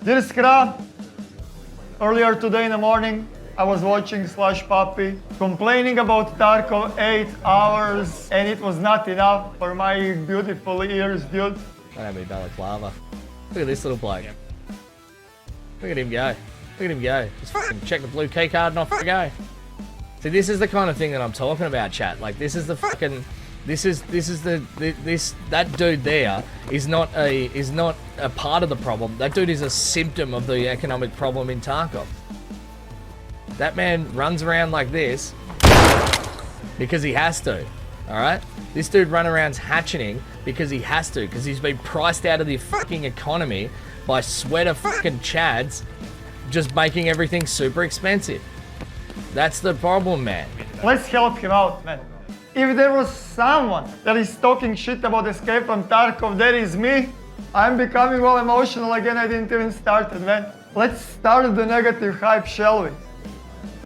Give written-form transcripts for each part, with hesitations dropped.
Dear Skra, earlier today in the morning, I was watching Slash Puppy complaining about Tarkov 8 hours, and it was not enough for my beautiful ears, dude. Don't have any balaclava. Look at this little bloke. Look at him go. Look at him go. Just fucking check the blue key card and off we go. See, this is the kind of thing that I'm talking about, chat. Like, this is the fucking... that dude there is not a part of the problem. That dude is a symptom of the economic problem in Tarkov. That man runs around like this because he has to. Alright? This dude runs around hatcheting because he has to, because he's been priced out of the fucking economy by sweater fucking chads just making everything super expensive. That's the problem, man. Let's help him out, man. If there was someone that is talking shit about Escape from Tarkov, that is me. I'm becoming all emotional again. I didn't even start it, man. Let's start the negative hype, shall we?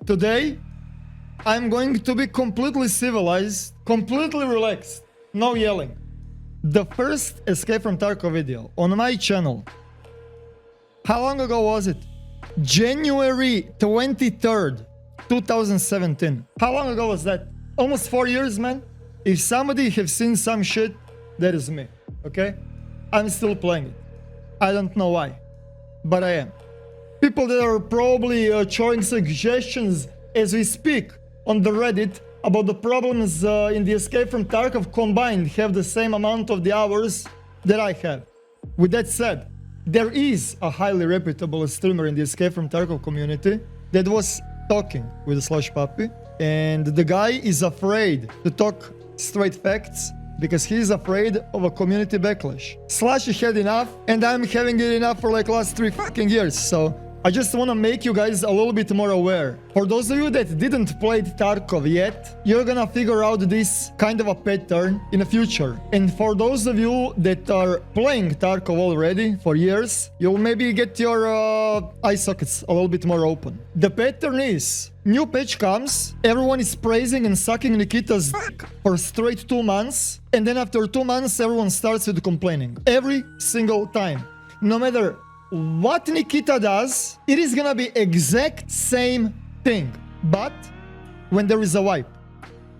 Today, I'm going to be completely civilized, completely relaxed, no yelling. The first Escape from Tarkov video on my channel. How long ago was it? January 23rd, 2017. How long ago was that? Almost 4 years, man. If somebody have seen some shit, that is me, okay? I'm still playing it. I don't know why, but I am. People that are probably showing suggestions as we speak on the Reddit about the problems in the Escape from Tarkov combined have the same amount of the hours that I have. With that said, there is a highly reputable streamer in the Escape from Tarkov community that was talking with Slash Puppy, and the guy is afraid to talk straight facts because he's afraid of a community backlash. Slash had enough, and I'm having it enough for like last 3 fucking years, so I just want to make you guys a little bit more aware. For those of you that didn't play Tarkov yet, you're gonna figure out this kind of a pattern in the future. And for those of you that are playing Tarkov already for years, you'll maybe get your eye sockets a little bit more open. The pattern is, new patch comes, everyone is praising and sucking Nikita's dick for straight 2 months, and then after 2 months everyone starts with complaining. Every single time. No matter what Nikita does, it is gonna be exact same thing. But when there is a wipe,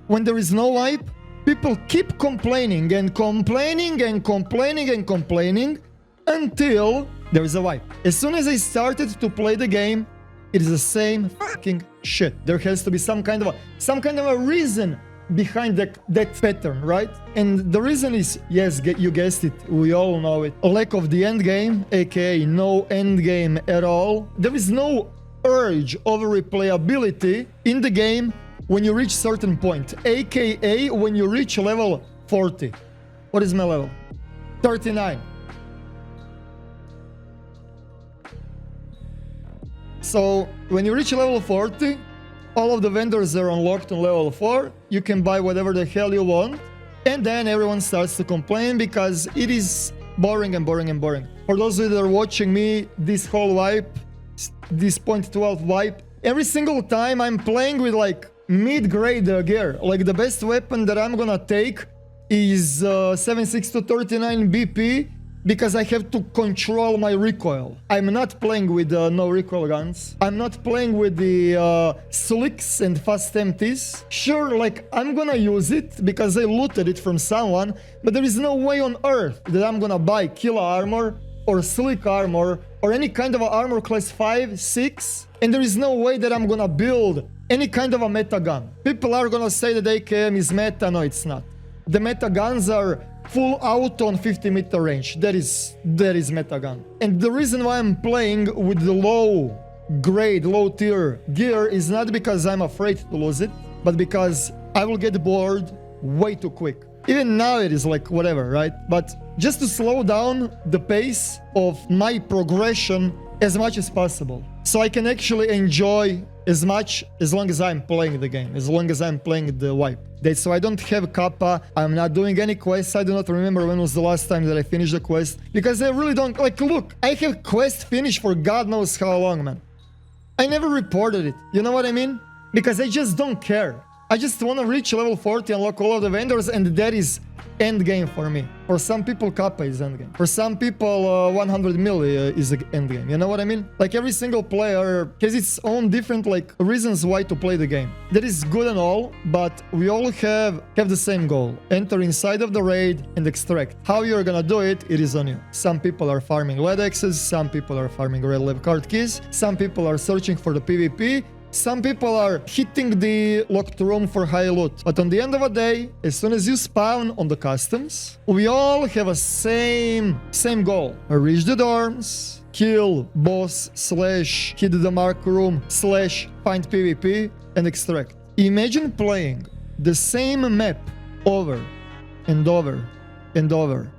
when there is no wipe, people keep complaining and complaining and complaining and complaining until there is a wipe. As soon as I started to play the game, it is the same fucking shit. There has to be some kind of a reason behind that pattern, right? And the reason is, yes, you guessed it, we all know it. A lack of the endgame, aka no endgame at all. There is no urge of replayability in the game when you reach certain point, aka when you reach level 40. What is my level? 39. So when you reach level 40, all of the vendors are unlocked on level 4. You can buy whatever the hell you want. And then everyone starts to complain because it is boring and boring and boring. For those of you that are watching me, this whole wipe, this .12 wipe, every single time I'm playing with like mid-grade gear. Like the best weapon that I'm gonna take is 7.62 BP because I have to control my recoil. I'm not playing with no recoil guns. I'm not playing with the slicks and fast empties. Sure, like I'm gonna use it because I looted it from someone, but there is no way on earth that I'm gonna buy killer armor or slick armor or any kind of armor class 5, 6, and there is no way that I'm gonna build any kind of a meta gun. People are gonna say that AKM is meta. No, it's not. The meta guns are full auto on 50-meter range. That is meta gun. And the reason why I'm playing with the low grade, low tier gear is not because I'm afraid to lose it, but because I will get bored way too quick. Even now it is like whatever, right? But just to slow down the pace of my progression as much as possible, so I can actually enjoy as long as I'm playing the game, as long as I'm playing the wipe. So I don't have kappa, I'm not doing any quests. I do not remember when was the last time that I finished a quest, because I really don't, like, look, I have quest finished for God knows how long, man. I never reported it, you know what I mean? Because I just don't care. I just want to reach level 40, unlock all of the vendors, and that is endgame for me. For some people, Kappa is endgame. For some people, 100 mil is endgame. You know what I mean? Like every single player has its own different like reasons why to play the game. That is good and all, but we all have the same goal. Enter inside of the raid and extract. How you're gonna do it, it is on you. Some people are farming lead axes, some people are farming red lab card keys, some people are searching for the PvP, some people are hitting the locked room for high loot. But on the end of the day, as soon as you spawn on the customs, we all have a same goal. Reach the dorms, kill boss / hit the mark room / find PvP and extract. Imagine playing the same map over and over and over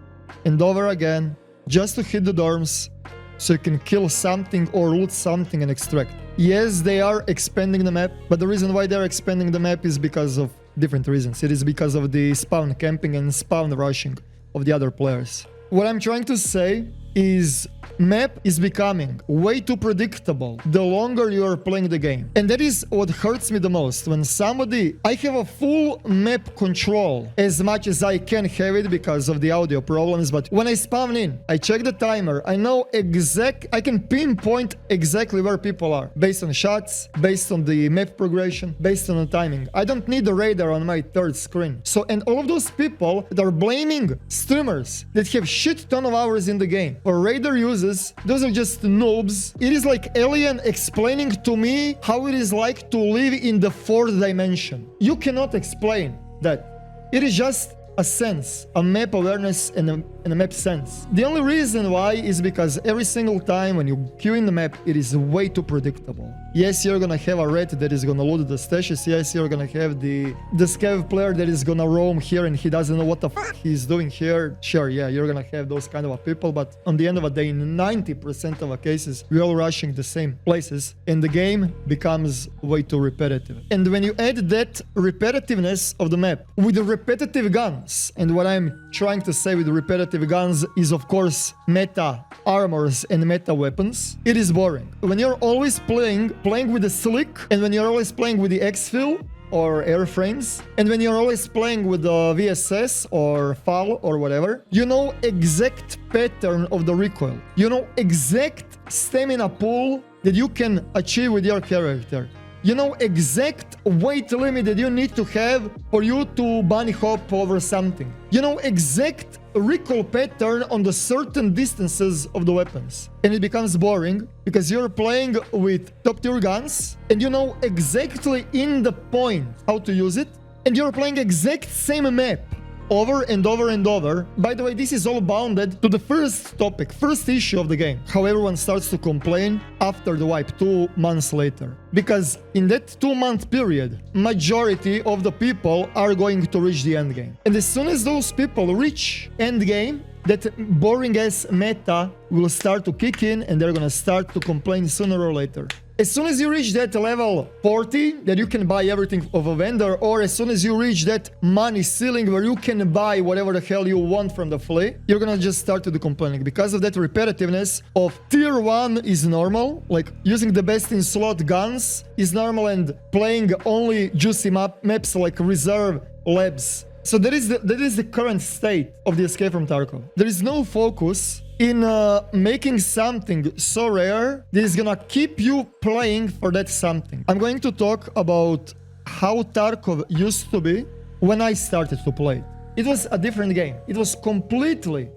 and over again just to hit the dorms so you can kill something or loot something and extract. Yes, they are expanding the map, but the reason why they're expanding the map is because of different reasons. It is because of the spawn camping and spawn rushing of the other players. What I'm trying to say is map is becoming way too predictable the longer you're playing the game. And that is what hurts me the most. When I have a full map control as much as I can have it because of the audio problems, but when I spawn in, I check the timer, I can pinpoint exactly where people are based on shots, based on the map progression, based on the timing. I don't need the radar on my third screen. So, and all of those people that are blaming streamers that have shit ton of hours in the game for radar users, those are just noobs. It is like Alien explaining to me how it is like to live in the fourth dimension. You cannot explain that. It is just a sense, a map awareness and a map sense. The only reason why is because every single time when you queue in the map, it is way too predictable. Yes, you're gonna have a rat that is gonna loot the stashes. Yes, you're gonna have the scav player that is gonna roam here and he doesn't know what the fuck he's doing here. Sure, yeah, you're gonna have those kind of people, but on the end of the day, in 90% of the cases, we're all rushing the same places and the game becomes way too repetitive. And when you add that repetitiveness of the map with the repetitive guns, and what I'm trying to say with repetitive guns is of course meta armors and meta weapons, it is boring. When you're always playing with the slick, and when you're always playing with the exfil or airframes, and when you're always playing with the VSS or FAL or whatever, you know exact pattern of the recoil. You know exact stamina pool that you can achieve with your character. You know exact weight limit that you need to have for you to bunny hop over something. You know exact recoil pattern on the certain distances of the weapons. And it becomes boring because you're playing with top tier guns and you know exactly in the point how to use it. And you're playing exact same map over and over and over. By the way, this is all bounded to the first topic, first issue of the game. How everyone starts to complain after the wipe 2 months later. Because in that 2-month period, majority of the people are going to reach the end game. And as soon as those people reach end game, that boring ass meta will start to kick in and they're gonna start to complain sooner or later. As soon as you reach that level 40, that you can buy everything of a vendor, or as soon as you reach that money ceiling where you can buy whatever the hell you want from the Flea, you're gonna just start to do complaining. Because of that repetitiveness of tier 1 is normal, like using the best in slot guns is normal, and playing only juicy maps like reserve labs. So that is the current state of the Escape from Tarkov. There is no focus in making something so rare that is gonna keep you playing for that something. I'm going to talk about how Tarkov used to be when I started to play. It was a different game. It was completely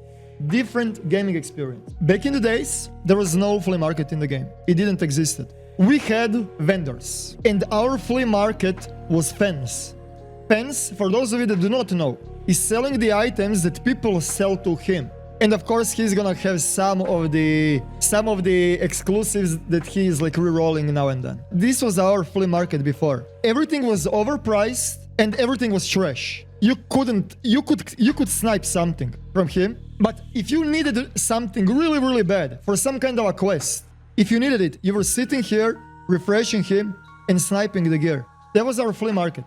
different gaming experience. Back in the days, there was no flea market in the game. It didn't exist. We had vendors, and our flea market was fans. Fans, for those of you that do not know, is selling the items that people sell to him. And of course, he's gonna have some of the exclusives that he is like re-rolling now and then. This was our flea market before. Everything was overpriced and everything was trash. You could snipe something from him, but if you needed something really, really bad for some kind of a quest, if you needed it, you were sitting here, refreshing him and sniping the gear. That was our flea market.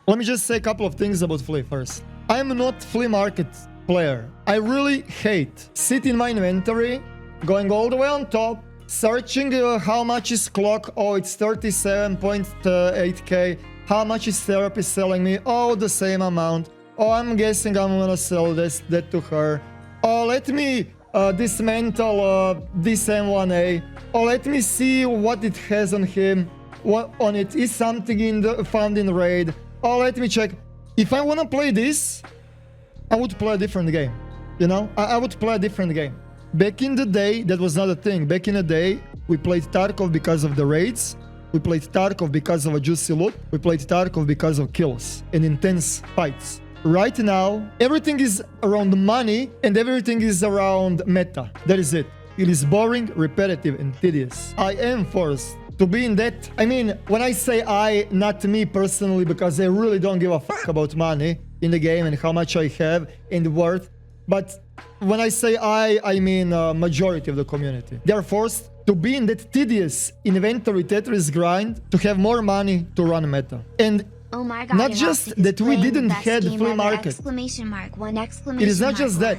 Let me just say a couple of things about Flea first. I'm not flea market player. I really hate sitting in my inventory, going all the way on top, searching how much is clock. Oh, it's 37.8k. How much is therapy selling me? Oh, the same amount. Oh, I'm guessing I'm gonna sell that to her. Oh, let me dismantle this M1A. Oh, let me see what it has on him. What on it is something found in raid. Oh, let me check. If I wanna play this, I would play a different game. You know, I would play a different game. Back in the day, that was not a thing. Back in the day, we played Tarkov because of the raids. We played Tarkov because of a juicy loot. We played Tarkov because of kills and intense fights. Right now, everything is around money and everything is around meta. That is it. It is boring, repetitive, and tedious. I am forced to be in that. I mean, when I say I, not me personally, because I really don't give a fuck about money in the game and how much I have and worth. But when I say I mean majority of the community. They are forced to be in that tedious inventory Tetris grind to have more money to run meta. And oh my God, not just that we didn't have flea market. Exclamation mark, one exclamation It is not mark, just that.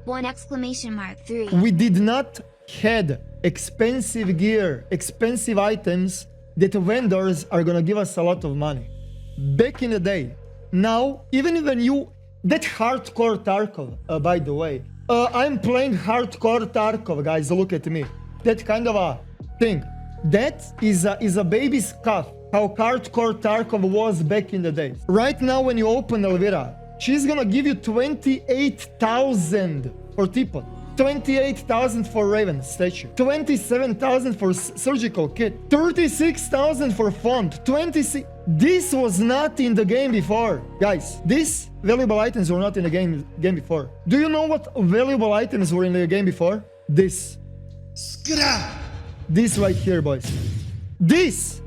One exclamation mark, 3. We did not had expensive gear, expensive items that vendors are gonna give us a lot of money. Back in the day. Now, even when you... That hardcore Tarkov, by the way. I'm playing hardcore Tarkov, guys, look at me. That kind of a thing. That is a baby's cuff. How hardcore Tarkov was back in the days. Right now, when you open Elvira, she's gonna give you 28,000 for teapot, 28,000 for Raven statue, 27,000 for surgical kit, 36,000 for font, 26. This was not in the game before, guys. These valuable items were not in the game before. Do you know what valuable items were in the game before? This. This right here, boys. This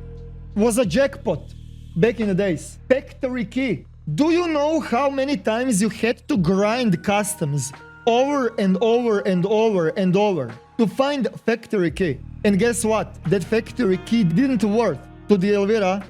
was a jackpot back in the days. Factory key. Do you know how many times you had to grind customs over and over and over and over to find factory key? And guess what? That factory key didn't worth to the Elvira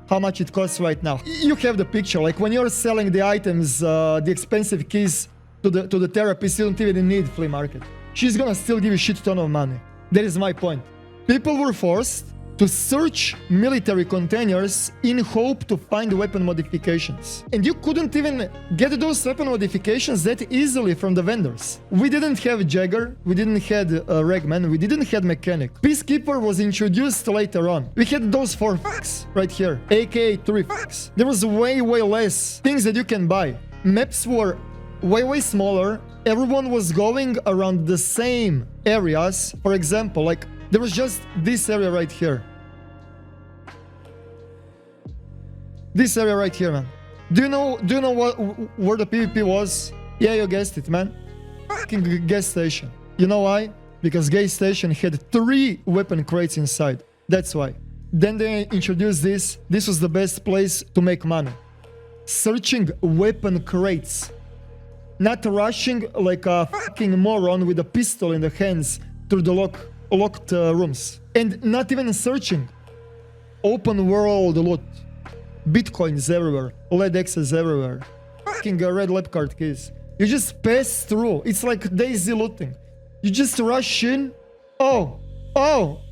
how much it costs right now. You have the picture, like when you're selling the items, the expensive keys to the therapist, you don't even need flea market. She's gonna still give you shit ton of money. That is my point. People were forced to search military containers in hope to find weapon modifications. And you couldn't even get those weapon modifications that easily from the vendors. We didn't have Jagger, we didn't have Ragman, we didn't have Mechanic. Peacekeeper was introduced later on. We had those 4 facts right here, aka 3 facts. There was way less things that you can buy. Maps were way smaller. Everyone was going around the same areas. For example, like there was just this area right here. This area right here, man. Do you know where the PvP was? Yeah, you guessed it, man. Fucking gas station. You know why? Because gas station had 3 weapon crates inside. That's why. Then they introduced this. This was the best place to make money. Searching weapon crates. Not rushing like a fucking moron with a pistol in the hands through the locked rooms. And not even searching. Open world loot. Bitcoins everywhere. LED X's everywhere. Fucking red lab card keys. You just pass through. It's like daisy looting. You just rush in. Oh,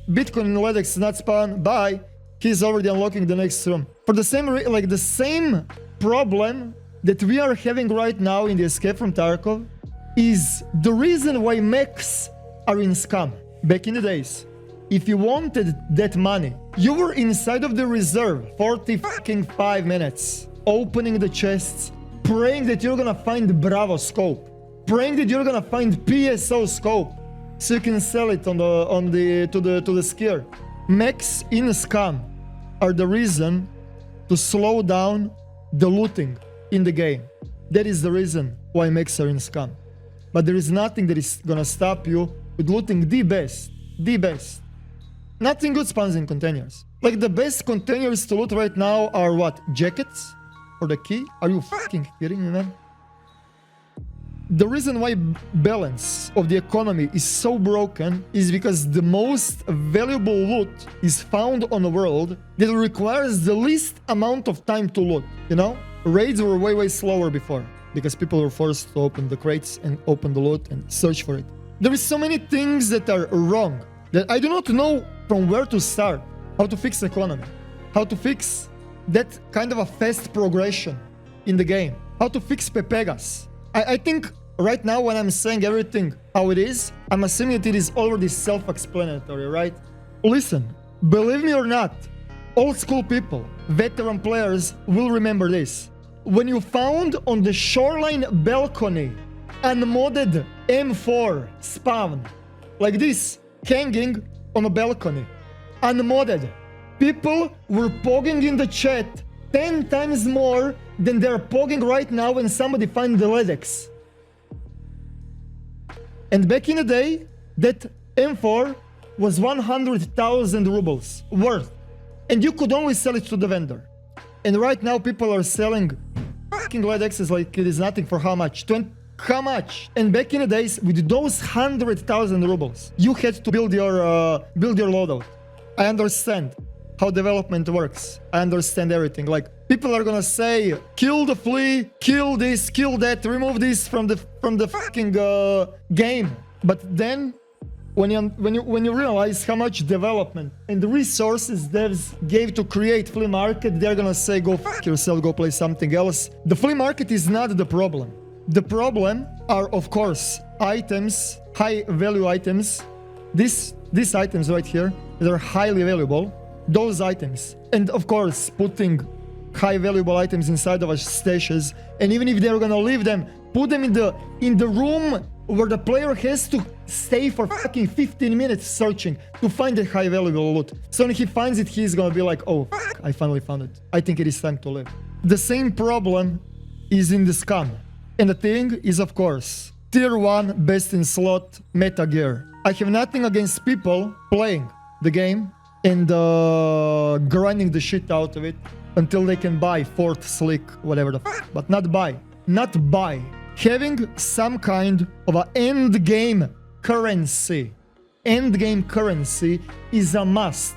Bitcoin and LED X not spawn. Bye. He's already unlocking the next room. For the same the same problem that we are having right now in the Escape from Tarkov is the reason why mechs are in scam. Back in the days, if you wanted that money, you were inside of the reserve 45 minutes, opening the chests, praying that you're gonna find Bravo scope, praying that you're gonna find PSO scope, so you can sell it to the skier. Mechs in scam are the reason to slow down the looting in the game. That is the reason why mechs are in scam. But there is nothing that is gonna stop you with looting the best. Nothing good spawns in containers. Like the best containers to loot right now are what? Jackets? For the key? Are you fucking kidding me, man? The reason why balance of the economy is so broken is because the most valuable loot is found on a world that requires the least amount of time to loot, you know? Raids were way slower before because people were forced to open the crates and open the loot and search for it. There is so many things that are wrong that I do not know from where to start. How to fix economy, how to fix that kind of a fast progression in the game. How to fix Pepegas. I think right now when I'm saying everything how it is, I'm assuming that it is already self-explanatory, right? Listen, believe me or not, old school people, veteran players will remember this. When you found on the shoreline balcony unmodded M4 spawn, like this, hanging on a balcony, unmodded, people were pogging in the chat 10 times more than they're pogging right now when somebody finds the LEDX. And back in the day, that M4 was 100,000 rubles worth. And you could only sell it to the vendor. And right now people are selling fucking LEDXs like it is nothing for how much? How much? And back in the days, with those 100,000 rubles, you had to build your loadout. I understand how development works. I understand everything. Like, people are gonna say, kill the Flea, kill this, kill that, remove this from the fucking game. But then, when you realize how much development and resources devs gave to create Flea Market, they're gonna say, go fuck yourself, go play something else. The Flea Market is not the problem. The problem are, of course, items, high value items. These items right here, they're highly valuable. Those items, and of course putting high valuable items inside of our stashes, and even if they're gonna leave them, put them in the room where the player has to stay for fucking 15 minutes searching to find the high valuable loot. So when he finds it, he's gonna be like, oh fuck, I finally found it, I think it is time to leave. The same problem is in the scam, and the thing is, of course, tier 1 best in slot meta gear. I have nothing against people playing the game and grinding the shit out of it until they can buy fourth slick, whatever the fuck, but not buy. Having some kind of an end game currency. End game currency is a must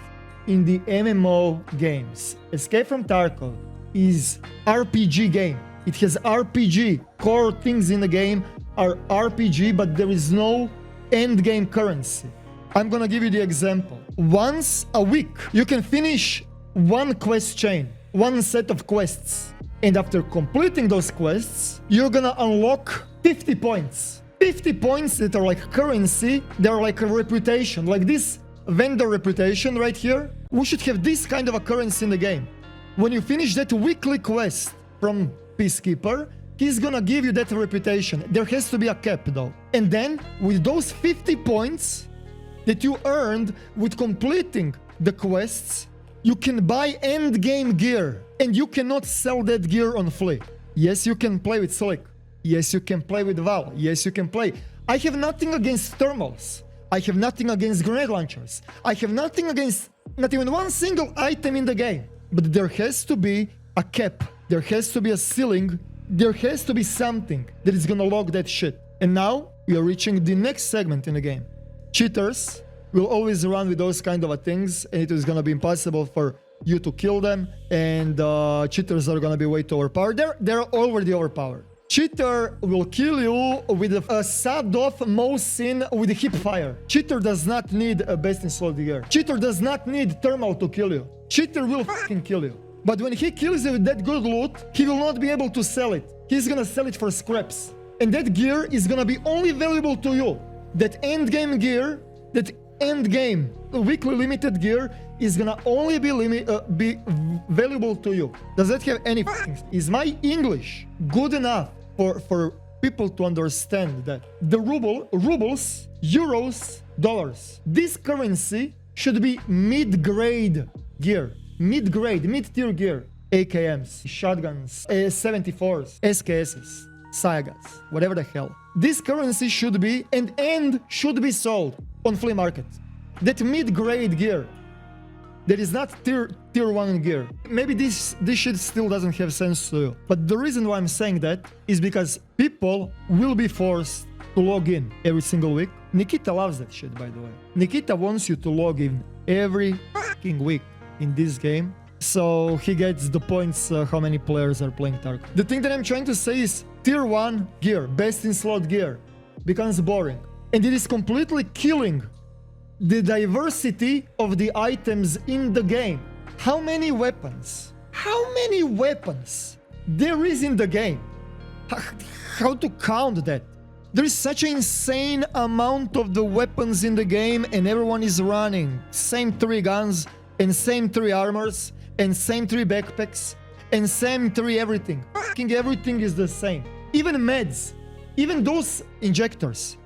in the MMO games. Escape from Tarkov is RPG game. It has RPG. Core things in the game are RPG, but there is no end game currency. I'm gonna give you the example. Once a week, you can finish one quest chain, one set of quests. And after completing those quests, you're gonna unlock 50 points. 50 points that are like currency, they're like a reputation. Like this vendor reputation right here, we should have this kind of a currency in the game. When you finish that weekly quest from Peacekeeper, he's gonna give you that reputation. There has to be a cap though. And then, with those 50 points that you earned with completing the quests, you can buy endgame gear, and you cannot sell that gear on Flea. Yes, you can play with Slick. Yes, you can play with Val. Yes, you can play. I have nothing against thermals. I have nothing against grenade launchers. I have nothing against not even one single item in the game. But there has to be a cap. There has to be a ceiling. There has to be something that is gonna lock that shit. And now, we are reaching the next segment in the game. Cheaters will always run with those kind of things, and it is gonna be impossible for you to kill them, and cheaters are gonna be way too overpowered. They're already overpowered. Cheater will kill you with a sawed-off Mosin with a hip fire. Cheater does not need a best in slot gear. Cheater does not need thermal to kill you. Cheater will fucking kill you. But when he kills you with that good loot, he will not be able to sell it. He's gonna sell it for scraps. And that gear is gonna be only valuable to you. That endgame gear, that endgame weekly limited gear is gonna only be valuable to you. Does that have any fucking... Is my English good enough for people to understand that the rubles, euros, dollars, this currency should be mid-grade gear. Mid-tier gear. AKMs, shotguns, 74s, SKSs, Sagas, whatever the hell. This currency should be and should be sold on Flea Market. That mid-grade gear, that is not tier 1 gear. Maybe this shit still doesn't have sense to you. But the reason why I'm saying that is because people will be forced to log in every single week. Nikita loves that shit, by the way. Nikita wants you to log in every fucking week in this game, so he gets the points how many players are playing Tarkov. The thing that I'm trying to say is tier 1 gear, best in slot gear, becomes boring. And it is completely killing the diversity of the items in the game. How many weapons, how many weapons there is in the game? How to count that? There is such an insane amount of the weapons in the game, and everyone is running same 3 guns and same 3 armors and same 3 backpacks and same 3 everything. Fucking everything is the same. Even meds, even those injectors.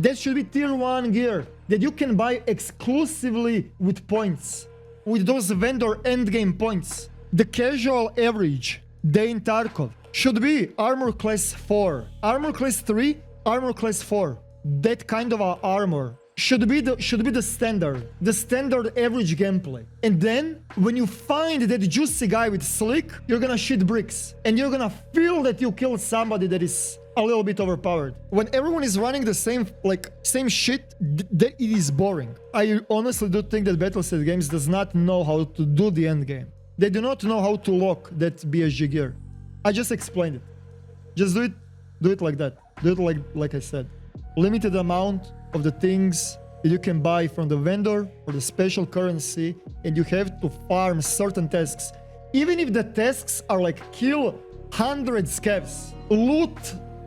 That should be tier 1 gear that you can buy exclusively with points, with those vendor endgame points. The casual average day in Tarkov should be armor class 4, armor class 3, armor class 4. That kind of armor should be the standard average gameplay. And then when you find that juicy guy with slick, you're gonna shit bricks and you're gonna feel that you killed somebody that is a little bit overpowered. When everyone is running the same shit, it is boring. I honestly do think that Battlefield games does not know how to do the end game. They do not know how to lock that BSG gear. I just explained it. Just do it like that. Do it like I said. Limited amount of the things that you can buy from the vendor or the special currency, and you have to farm certain tasks. Even if the tasks are like kill 100 scavs, loot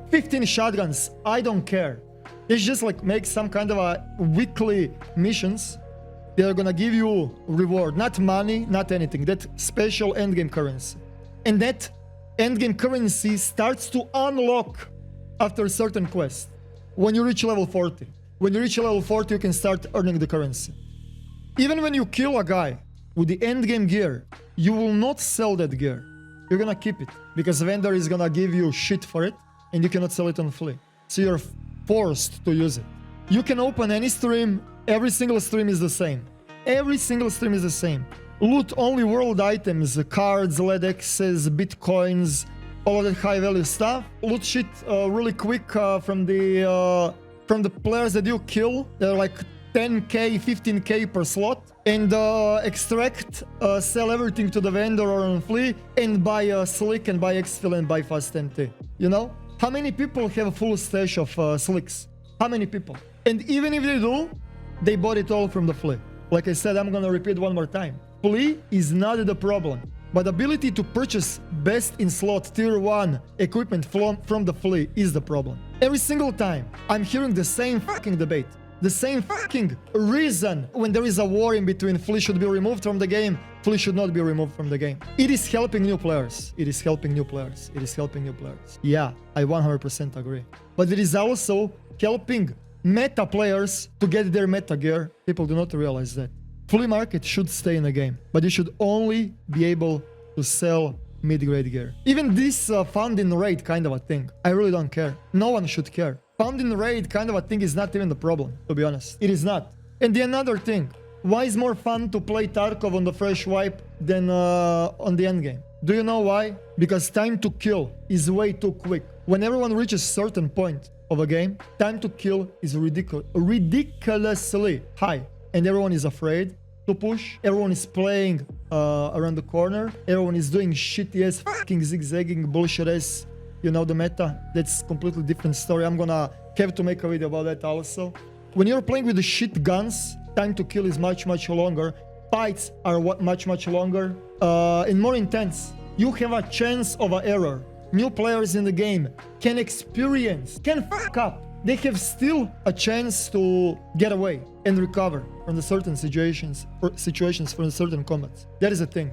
15 shotguns, I don't care. It's just like make some kind of a weekly missions. They're gonna give you reward, not money, not anything. That special endgame currency. And that endgame currency starts to unlock after a certain quest. When you reach level 40. When you reach level 40, you can start earning the currency. Even when you kill a guy with the endgame gear, you will not sell that gear. You're gonna keep it because the vendor is gonna give you shit for it and you cannot sell it on Flea. So you're forced to use it. You can open any stream. Every single stream is the same. Every single stream is the same. Loot only world items, cards, LED X's, bitcoins, all of that high value stuff. Loot shit really quick from the players that you kill. They're like 10k, 15k per slot. And extract, sell everything to the vendor or on Flea, and buy slick and buy exfil and buy fast NT. You know? How many people have a full stash of slicks? How many people? And even if they do, they bought it all from the Flea. Like I said, I'm gonna repeat one more time. Flea is not the problem, but ability to purchase best in slot tier 1 equipment from the Flea is the problem. Every single time, I'm hearing the same fucking debate. The same fucking reason when there is a war in between Flea should be removed from the game, Flea should not be removed from the game. It is helping new players. It is helping new players. It is helping new players. Yeah, I 100% agree. But it is also helping meta players to get their meta gear. People do not realize that. Flea market should stay in the game, but you should only be able to sell mid-grade gear. Even this found in raid kind of a thing, I really don't care. No one should care. Found in raid kind of a thing is not even the problem, to be honest. It is not. And the another thing, why is more fun to play Tarkov on the fresh wipe than on the endgame? Do you know why? Because time to kill is way too quick. When everyone reaches a certain point of a game, time to kill is ridiculously high. And everyone is afraid to push. Everyone is playing around the corner. Everyone is doing shitty ass fucking zigzagging bullshit ass, you know, the meta. That's completely different story. I'm gonna have to make a video about that also. When you're playing with the shit guns, time to kill is much longer. Fights are much longer and more intense. You have a chance of an error. New players in the game can fuck up. They have still a chance to get away and recover from the certain situations from certain combats. That is the thing.